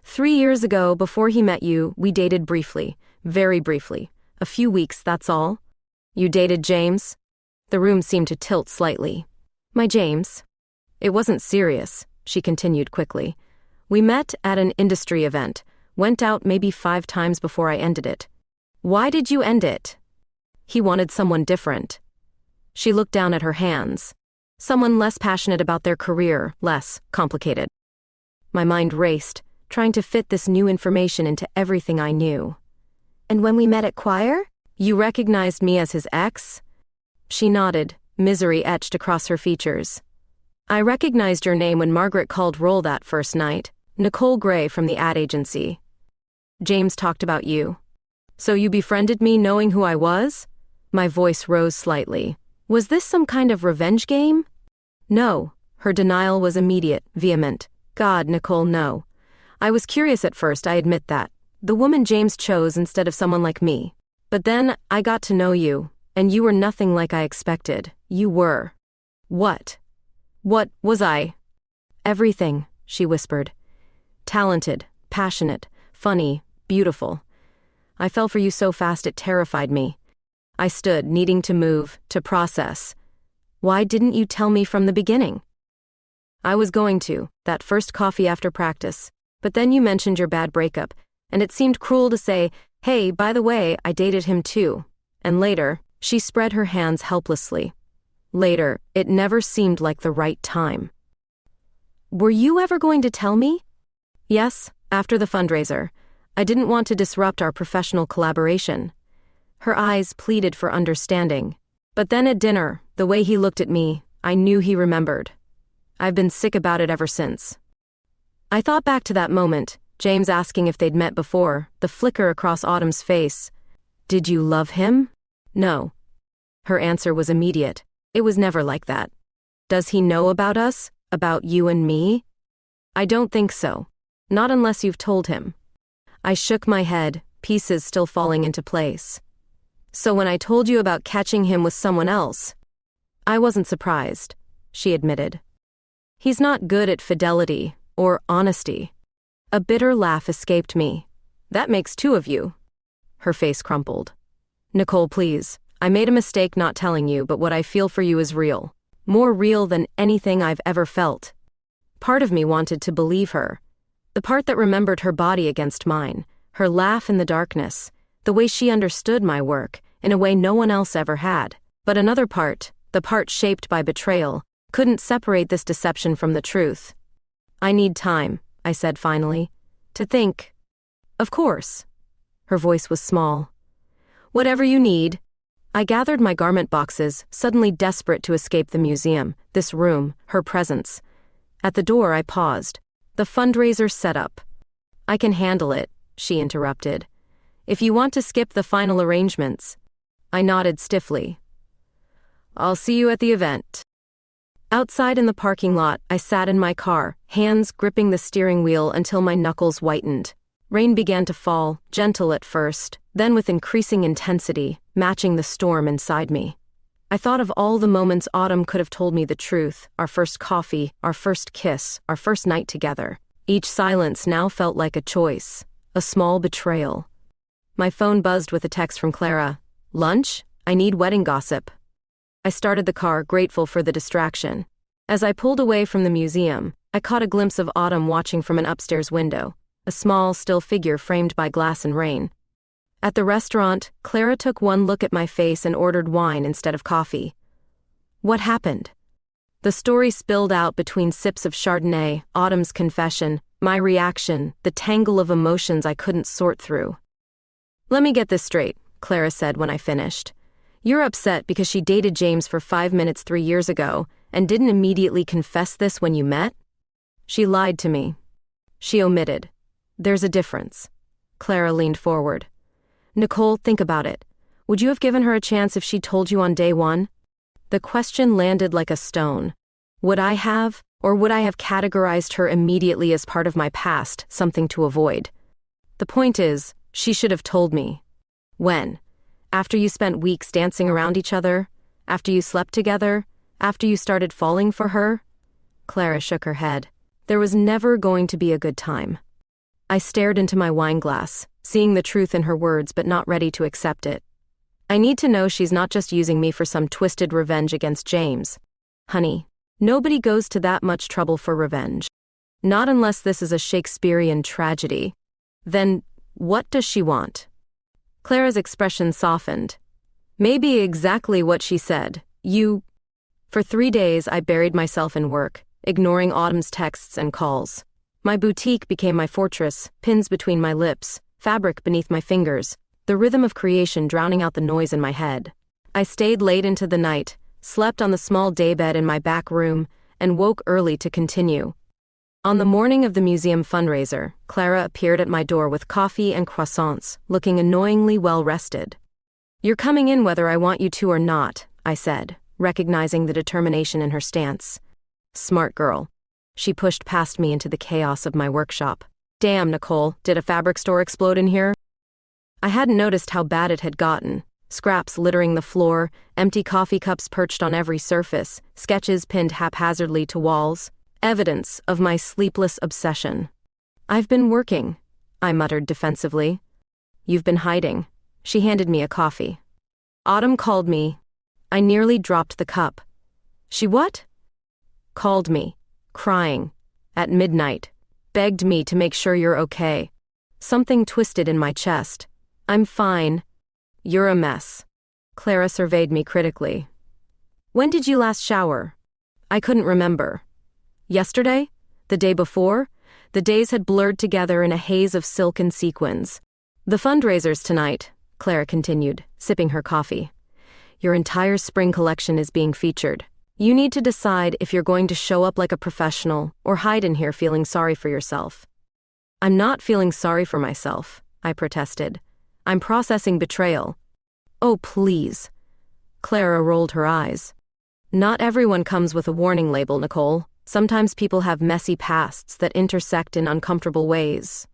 3 years ago, before he met you, we dated briefly, very briefly. A few weeks, that's all. You dated James? The room seemed to tilt slightly. My James? It wasn't serious, she continued quickly. We met at an industry event, went out maybe 5 times before I ended it. Why did you end it? He wanted someone different. She looked down at her hands. Someone less passionate about their career, less complicated. My mind raced, trying to fit this new information into everything I knew. And when we met at choir? You recognized me as his ex? She nodded, misery etched across her features. I recognized your name when Margaret called roll that first night. Nicole Gray from the ad agency. James talked about you. So you befriended me knowing who I was? My voice rose slightly. Was this some kind of revenge game? No. Her denial was immediate, vehement. God, Nicole, no. I was curious at first, I admit that. The woman James chose instead of someone like me. But then I got to know you, and you were nothing like I expected. You were. What? What was I? Everything, she whispered. Talented, passionate, funny, beautiful. I fell for you so fast it terrified me. I stood, needing to move, to process. Why didn't you tell me from the beginning? I was going to, that first coffee after practice. But then you mentioned your bad breakup, and it seemed cruel to say, hey, by the way, I dated him too. And later, she spread her hands helplessly. Later, it never seemed like the right time. Were you ever going to tell me? Yes, after the fundraiser. I didn't want to disrupt our professional collaboration. Her eyes pleaded for understanding. But then at dinner, the way he looked at me, I knew he remembered. I've been sick about it ever since. I thought back to that moment, James asking if they'd met before, the flicker across Autumn's face. Did you love him? No. Her answer was immediate. It was never like that. Does he know about us? About you and me? I don't think so. Not unless you've told him. I shook my head, pieces still falling into place. So when I told you about catching him with someone else, I wasn't surprised, she admitted. He's not good at fidelity or honesty. A bitter laugh escaped me. That makes two of you. Her face crumpled. Nicole, please. I made a mistake not telling you, but what I feel for you is real. More real than anything I've ever felt. Part of me wanted to believe her. The part that remembered her body against mine, her laugh in the darkness, the way she understood my work, in a way no one else ever had. But another part, the part shaped by betrayal, couldn't separate this deception from the truth. I need time, I said finally. To think. Of course. Her voice was small. Whatever you need. I gathered my garment boxes, suddenly desperate to escape the museum, this room, her presence. At the door I paused. The fundraiser set up. I can handle it, she interrupted. If you want to skip the final arrangements. I nodded stiffly. I'll see you at the event. Outside in the parking lot, I sat in my car, hands gripping the steering wheel until my knuckles whitened. Rain began to fall, gentle at first, then with increasing intensity, matching the storm inside me. I thought of all the moments Autumn could have told me the truth, our first coffee, our first kiss, our first night together. Each silence now felt like a choice, a small betrayal. My phone buzzed with a text from Clara. Lunch? I need wedding gossip. I started the car, grateful for the distraction. As I pulled away from the museum, I caught a glimpse of Autumn watching from an upstairs window, a small, still figure framed by glass and rain. At the restaurant, Clara took one look at my face and ordered wine instead of coffee. What happened? The story spilled out between sips of Chardonnay, Autumn's confession, my reaction, the tangle of emotions I couldn't sort through. Let me get this straight, Clara said when I finished. You're upset because she dated James for 5 minutes 3 years ago and didn't immediately confess this when you met? She lied to me. She omitted. There's a difference. Clara leaned forward. Nicole, think about it. Would you have given her a chance if she told you on day one? The question landed like a stone. Would I have, or would I have categorized her immediately as part of my past, something to avoid? The point is, she should have told me. When? After you spent weeks dancing around each other? After you slept together? After you started falling for her? Clara shook her head. There was never going to be a good time. I stared into my wine glass, seeing the truth in her words but not ready to accept it. I need to know she's not just using me for some twisted revenge against James. Honey, nobody goes to that much trouble for revenge. Not unless this is a Shakespearean tragedy. Then, what does she want? Clara's expression softened. Maybe exactly what she said. For 3 days I buried myself in work, ignoring Autumn's texts and calls. My boutique became my fortress, pins between my lips, fabric beneath my fingers, the rhythm of creation drowning out the noise in my head. I stayed late into the night, slept on the small daybed in my back room, and woke early to continue. On the morning of the museum fundraiser, Clara appeared at my door with coffee and croissants, looking annoyingly well-rested. "You're coming in whether I want you to or not," I said, recognizing the determination in her stance. "Smart girl." She pushed past me into the chaos of my workshop. "Damn, Nicole, did a fabric store explode in here?" I hadn't noticed how bad it had gotten. Scraps littering the floor, empty coffee cups perched on every surface, sketches pinned haphazardly to walls. Evidence of my sleepless obsession. "I've been working," I muttered defensively. "You've been hiding." She handed me a coffee. "Autumn called me." I nearly dropped the cup. "She what?" "Called me, crying, at midnight. Begged me to make sure you're okay." Something twisted in my chest. "I'm fine." "You're a mess." Clara surveyed me critically. "When did you last shower?" I couldn't remember. Yesterday? The day before? The days had blurred together in a haze of silken sequins. "The fundraiser's tonight," Clara continued, sipping her coffee. "Your entire spring collection is being featured. You need to decide if you're going to show up like a professional or hide in here feeling sorry for yourself." "I'm not feeling sorry for myself," I protested. "I'm processing betrayal." "Oh, please." Clara rolled her eyes. "Not everyone comes with a warning label, Nicole. Sometimes people have messy pasts that intersect in uncomfortable ways."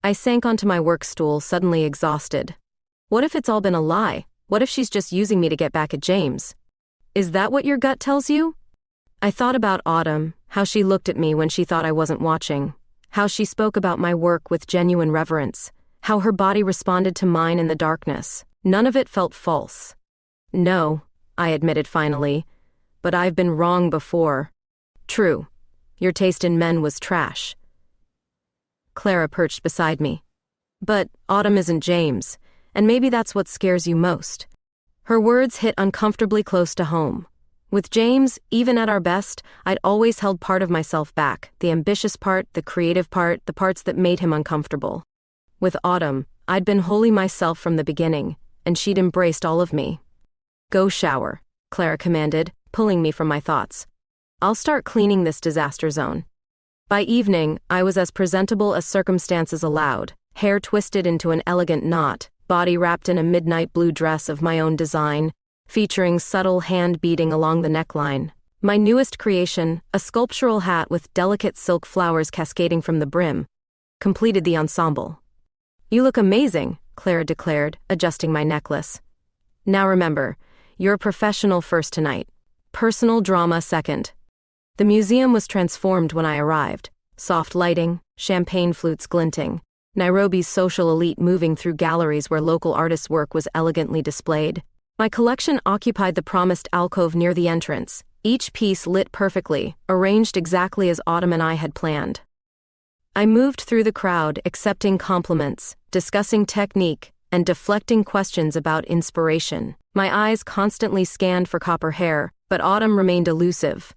I sank onto my work stool, suddenly exhausted. What if it's all been a lie? What if she's just using me to get back at James? Is that what your gut tells you? I thought about Autumn, how she looked at me when she thought I wasn't watching, how she spoke about my work with genuine reverence, how her body responded to mine in the darkness. None of it felt false. "No," I admitted finally, "but I've been wrong before." "True. Your taste in men was trash." Clara perched beside me. "But Autumn isn't James, and maybe that's what scares you most." Her words hit uncomfortably close to home. With James, even at our best, I'd always held part of myself back, the ambitious part, the creative part, the parts that made him uncomfortable. With Autumn, I'd been wholly myself from the beginning, and she'd embraced all of me. "Go shower," Clara commanded, pulling me from my thoughts. "I'll start cleaning this disaster zone." By evening, I was as presentable as circumstances allowed, hair twisted into an elegant knot, body wrapped in a midnight blue dress of my own design, featuring subtle hand beading along the neckline. My newest creation, a sculptural hat with delicate silk flowers cascading from the brim, completed the ensemble. "You look amazing," Clara declared, adjusting my necklace. "Now remember, you're a professional first tonight. Personal drama second." The museum was transformed when I arrived. Soft lighting, champagne flutes glinting, Nairobi's social elite moving through galleries where local artists' work was elegantly displayed. My collection occupied the promised alcove near the entrance, each piece lit perfectly, arranged exactly as Autumn and I had planned. I moved through the crowd, accepting compliments, discussing technique, and deflecting questions about inspiration. My eyes constantly scanned for copper hair, but Autumn remained elusive.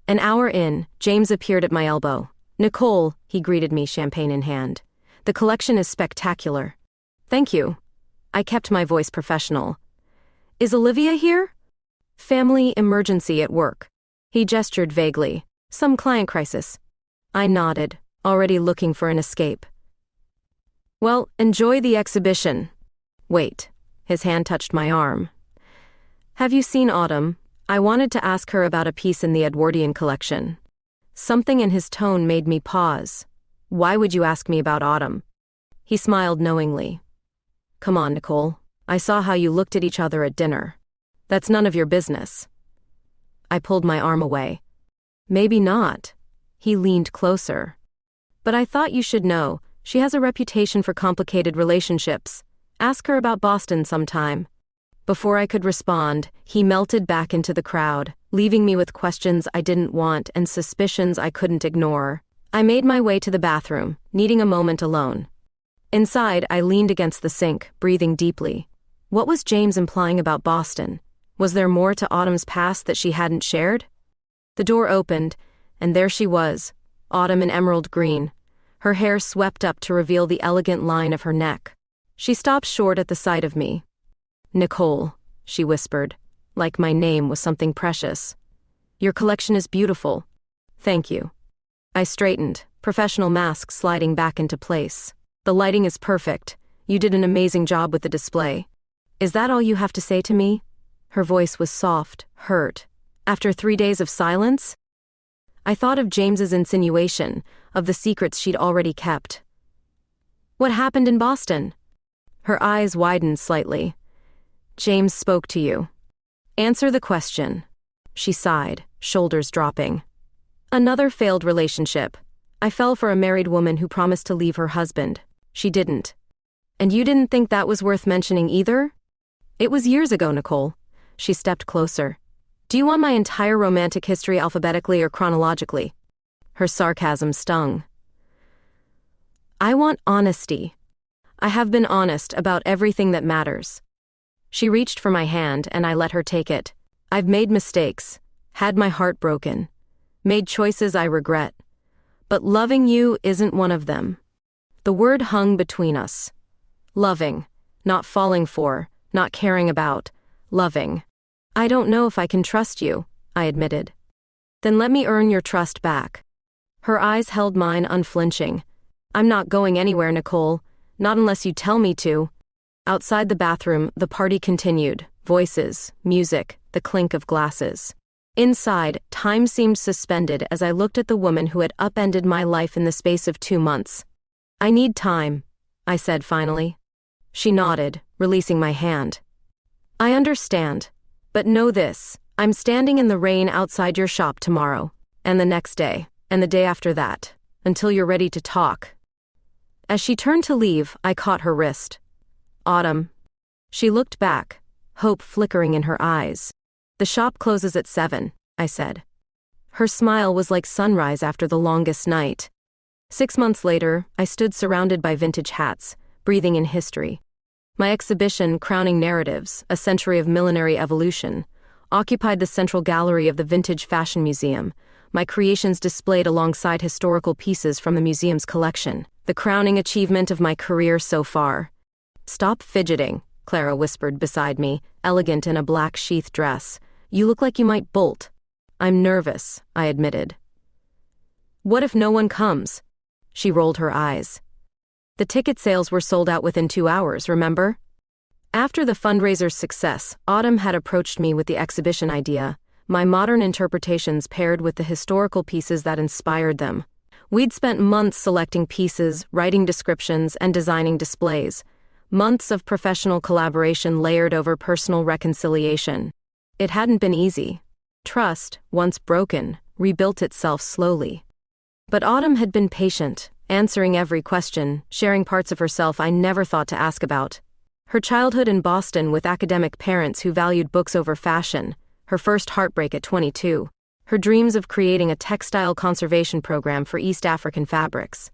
An hour in, James appeared at my elbow. "Nicole," he greeted me, champagne in hand. "The collection is spectacular." "Thank you." I kept my voice professional. "Is Olivia here?" "Family emergency at work." He gestured vaguely. "Some client crisis." I nodded, already looking for an escape. "Well, enjoy the exhibition." "Wait." His hand touched my arm. "Have you seen Autumn? I wanted to ask her about a piece in the Edwardian collection." Something in his tone made me pause. "Why would you ask me about Autumn?" He smiled knowingly. "Come on, Nicole. I saw how you looked at each other at dinner. That's none of your business." I pulled my arm away. "Maybe not." He leaned closer. "But I thought you should know, she has a reputation for complicated relationships. Ask her about Boston sometime." Before I could respond, he melted back into the crowd, leaving me with questions I didn't want and suspicions I couldn't ignore. I made my way to the bathroom, needing a moment alone. Inside, I leaned against the sink, breathing deeply. What was James implying about Boston? Was there more to Autumn's past that she hadn't shared? The door opened, and there she was, Autumn in emerald green, her hair swept up to reveal the elegant line of her neck. She stopped short at the sight of me. "Nicole," she whispered, like my name was something precious. "Your collection is beautiful." "Thank you." I straightened, professional mask sliding back into place. "The lighting is perfect. You did an amazing job with the display." "Is that all you have to say to me?" Her voice was soft, hurt. "After 3 days of silence?" I thought of James's insinuation, of the secrets she'd already kept. "What happened in Boston?" Her eyes widened slightly. "James spoke to you." "Answer the question." She sighed, shoulders dropping. "Another failed relationship. I fell for a married woman who promised to leave her husband. She didn't. And you didn't think that was worth mentioning either?" "It was years ago, Nicole." She stepped closer. "Do you want my entire romantic history alphabetically or chronologically?" Her sarcasm stung. "I want honesty. I have been honest about everything that matters." She reached for my hand and I let her take it. "I've made mistakes, had my heart broken, made choices I regret. But loving you isn't one of them." The word hung between us. Loving, not falling for, not caring about, loving. "I don't know if I can trust you," I admitted. "Then let me earn your trust back." Her eyes held mine unflinching. "I'm not going anywhere, Nicole, not unless you tell me to." Outside the bathroom, the party continued. Voices, music, the clink of glasses. Inside, time seemed suspended as I looked at the woman who had upended my life in the space of 2 months. "I need time," I said finally. She nodded, releasing my hand. "I understand. But know this, I'm standing in the rain outside your shop tomorrow, and the next day, and the day after that, until you're ready to talk." As she turned to leave, I caught her wrist. "Autumn." She looked back, hope flickering in her eyes. "The shop closes at 7, I said. Her smile was like sunrise after the longest night. 6 months later, I stood surrounded by vintage hats, breathing in history. My exhibition, Crowning Narratives, A Century of Millinery Evolution, occupied the central gallery of the Vintage Fashion Museum, my creations displayed alongside historical pieces from the museum's collection, the crowning achievement of my career so far. "Stop fidgeting," Clara whispered beside me, elegant in a black sheath dress. "You look like you might bolt." "I'm nervous," I admitted. "What if no one comes?" She rolled her eyes. "The ticket sales were sold out within 2 hours, remember?" After the fundraiser's success, Autumn had approached me with the exhibition idea, my modern interpretations paired with the historical pieces that inspired them. We'd spent months selecting pieces, writing descriptions, and designing displays. Months of professional collaboration layered over personal reconciliation. It hadn't been easy. Trust, once broken, rebuilt itself slowly. But Autumn had been patient, answering every question, sharing parts of herself I never thought to ask about. Her childhood in Boston with academic parents who valued books over fashion, her first heartbreak at 22, her dreams of creating a textile conservation program for East African fabrics.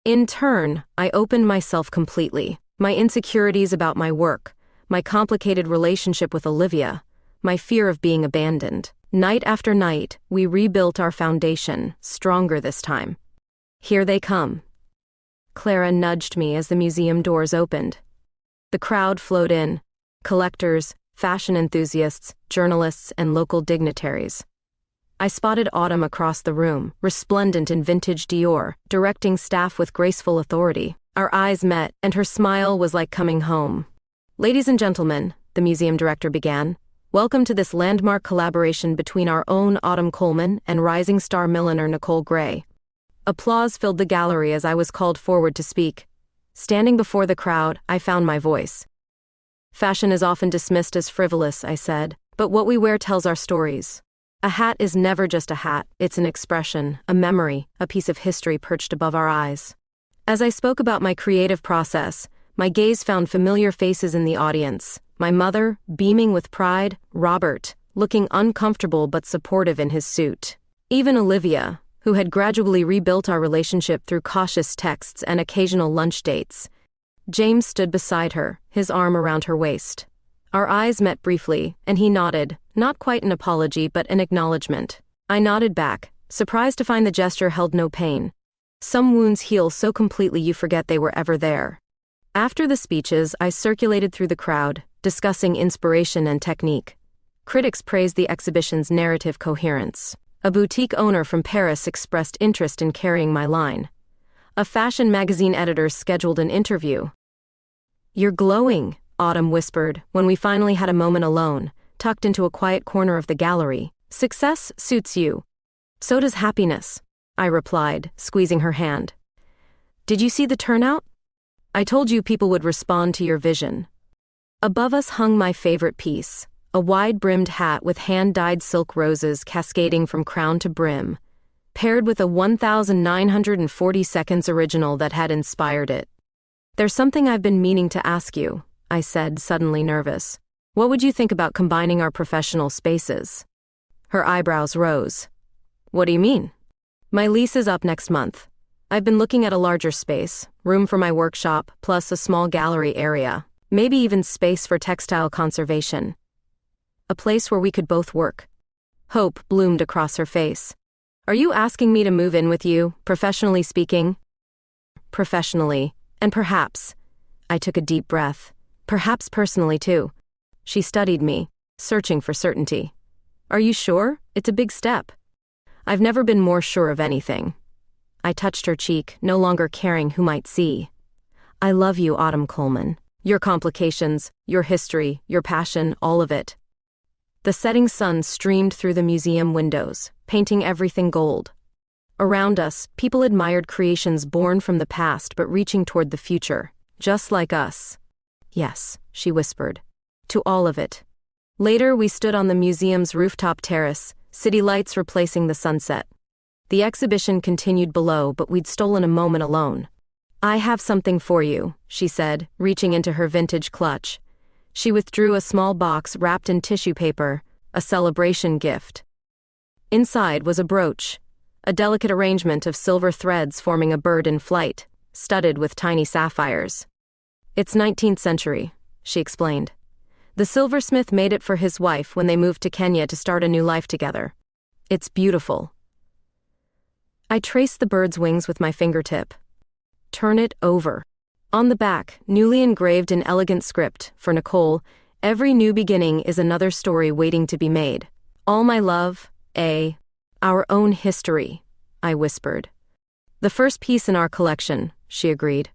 In turn, I opened myself completely, my insecurities about my work, my complicated relationship with Olivia, my fear of being abandoned. Night after night, we rebuilt our foundation, stronger this time. "Here they come." Clara nudged me as the museum doors opened. The crowd flowed in. Collectors, fashion enthusiasts, journalists, and local dignitaries. I spotted Autumn across the room, resplendent in vintage Dior, directing staff with graceful authority. Our eyes met, and her smile was like coming home. "Ladies and gentlemen," the museum director began, "welcome to this landmark collaboration between our own Autumn Coleman and rising star milliner Nicole Gray." Applause filled the gallery as I was called forward to speak. Standing before the crowd, I found my voice. "Fashion is often dismissed as frivolous," I said, "but what we wear tells our stories. A hat is never just a hat, it's an expression, a memory, a piece of history perched above our eyes." As I spoke about my creative process, my gaze found familiar faces in the audience. My mother, beaming with pride, Robert, looking uncomfortable but supportive in his suit. Even Olivia, who had gradually rebuilt our relationship through cautious texts and occasional lunch dates. James stood beside her, his arm around her waist. Our eyes met briefly, and he nodded, not quite an apology but an acknowledgement. I nodded back, surprised to find the gesture held no pain. Some wounds heal so completely you forget they were ever there. After the speeches, I circulated through the crowd, discussing inspiration and technique. Critics praised the exhibition's narrative coherence. A boutique owner from Paris expressed interest in carrying my line. A fashion magazine editor scheduled an interview. "You're glowing," Autumn whispered when we finally had a moment alone, tucked into a quiet corner of the gallery. "Success suits you. So does happiness," I replied, squeezing her hand. "Did you see the turnout? I told you people would respond to your vision." Above us hung my favorite piece, a wide-brimmed hat with hand-dyed silk roses cascading from crown to brim, paired with a 1940 seconds original that had inspired it. "There's something I've been meaning to ask you," I said, suddenly nervous. "What would you think about combining our professional spaces?" Her eyebrows rose. "What do you mean?" "My lease is up next month. I've been looking at a larger space, room for my workshop, plus a small gallery area, maybe even space for textile conservation. A place where we could both work." Hope bloomed across her face. "Are you asking me to move in with you, professionally speaking?" "Professionally, and perhaps," I took a deep breath, "perhaps personally too." She studied me, searching for certainty. "Are you sure? It's a big step." "I've never been more sure of anything." I touched her cheek, no longer caring who might see. "I love you, Autumn Coleman. Your complications, your history, your passion, all of it." The setting sun streamed through the museum windows, painting everything gold. Around us, people admired creations born from the past but reaching toward the future, just like us. "Yes," she whispered. "To all of it." Later, we stood on the museum's rooftop terrace, city lights replacing the sunset. The exhibition continued below, but we'd stolen a moment alone. "I have something for you," she said, reaching into her vintage clutch. She withdrew a small box wrapped in tissue paper, a celebration gift. Inside was a brooch, a delicate arrangement of silver threads forming a bird in flight, studded with tiny sapphires. "It's 19th century," she explained. "The silversmith made it for his wife when they moved to Kenya to start a new life together. It's beautiful." I traced the bird's wings with my fingertip. "Turn it over." On the back, newly engraved in elegant script, for Nicole, "Every new beginning is another story waiting to be made. All my love, our own history," I whispered. "The first piece in our collection," she agreed.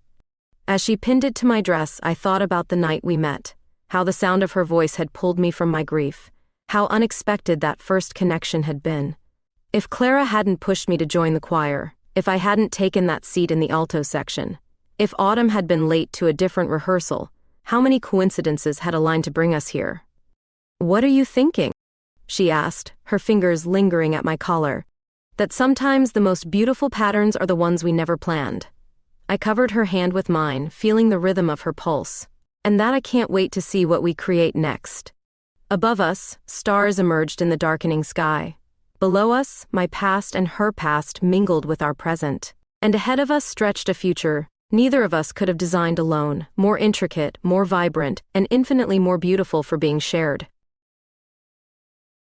As she pinned it to my dress, I thought about the night we met, how the sound of her voice had pulled me from my grief, how unexpected that first connection had been. If Clara hadn't pushed me to join the choir, if I hadn't taken that seat in the alto section, if Autumn had been late to a different rehearsal, how many coincidences had aligned to bring us here? "What are you thinking?" she asked, her fingers lingering at my collar. "That sometimes the most beautiful patterns are the ones we never planned." I covered her hand with mine, feeling the rhythm of her pulse. "And that I can't wait to see what we create next." Above us, stars emerged in the darkening sky. Below us, my past and her past mingled with our present. And ahead of us stretched a future neither of us could have designed alone, more intricate, more vibrant, and infinitely more beautiful for being shared.